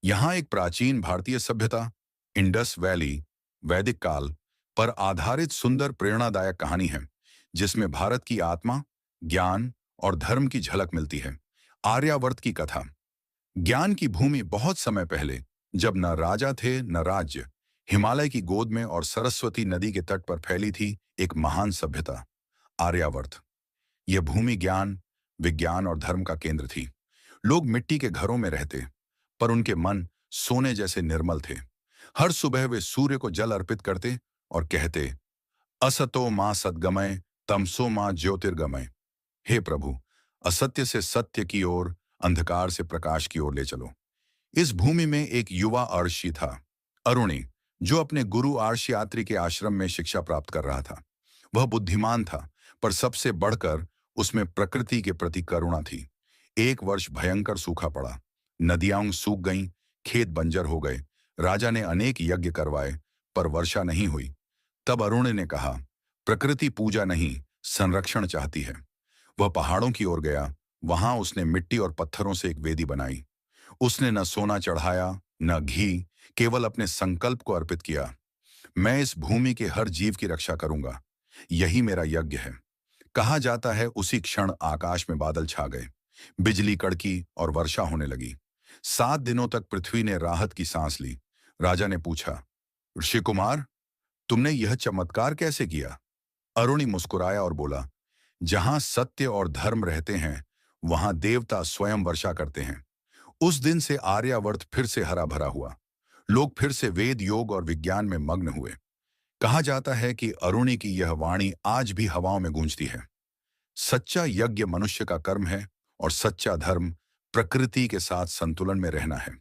यहाँ एक प्राचीन भारतीय सभ्यता, इंडस वैली, वैदिक काल पर आधारित सुंदर प्रेरणादायक कहानी है, जिसमें भारत की आत्मा, ज्ञान और धर्म की झलक मिलती है। आर्यावर्त की कथा। ज्ञान की भूमि बहुत समय पहले, जब न राजा थे न राज्य, हिमालय की गोद में और सरस्वती नदी के तट पर फैली थी एक महान सभ्यता, आर्यावर्त। यह भूमि ज्ञान, विज्ञान और धर्म का केंद्र थी। लोग मिट्टी के घरों में रहते, पर उनके मन सोने जैसे निर्मल थे। हर सुबह वे सूर्य को जल अर्पित करते और कहते, असतो मां सद्गमय, तमसो मां ज्योतिर्गमय। हे प्रभु, असत्य से सत्य की ओर, अंधकार से प्रकाश की ओर ले चलो। इस भूमि में एक युवा अर्षि था, अरुणि, जो अपने गुरु आर्षयात्रि के आश्रम में शिक्षा प्राप्त कर रहा था। वह बुद्धिमान था, पर सबसे बढ़कर उसमें प्रकृति के प्रति करुणा थी। एक वर्ष भयंकर सूखा पड़ा। नदियां सूख गईं, खेत बंजर हो गए। राजा ने अनेक यज्ञ करवाए, पर वर्षा नहीं हुई। तब अरुण ने कहा, प्रकृति पूजा नहीं, संरक्षण चाहती है। वह पहाड़ों की ओर गया। वहां उसने मिट्टी और पत्थरों से एक वेदी बनाई। उसने न सोना चढ़ाया, न घी, केवल अपने संकल्प को अर्पित किया। मैं इस भूमि के हर जीव की रक्षा करूंगा, यही मेरा यज्ञ है। कहा जाता है उसी क्षण आकाश में बादल छा गए, बिजली कड़की और वर्षा होने लगी। 7 दिनों तक पृथ्वी ने राहत की सांस ली। राजा ने पूछा, ऋषि कुमार, तुमने यह चमत्कार कैसे किया? अरुणि मुस्कुराया और बोला, जहां सत्य और धर्म रहते हैं, वहां देवता स्वयं वर्षा करते हैं। उस दिन से आर्यावर्त फिर से हरा भरा हुआ। लोग फिर से वेद, योग और विज्ञान में मग्न हुए। कहा जाता है कि अरुणि की यह वाणी आज भी हवाओं में गूंजती है। सच्चा यज्ञ मनुष्य का कर्म है, और सच्चा धर्म प्रकृति के साथ संतुलन में रहना है।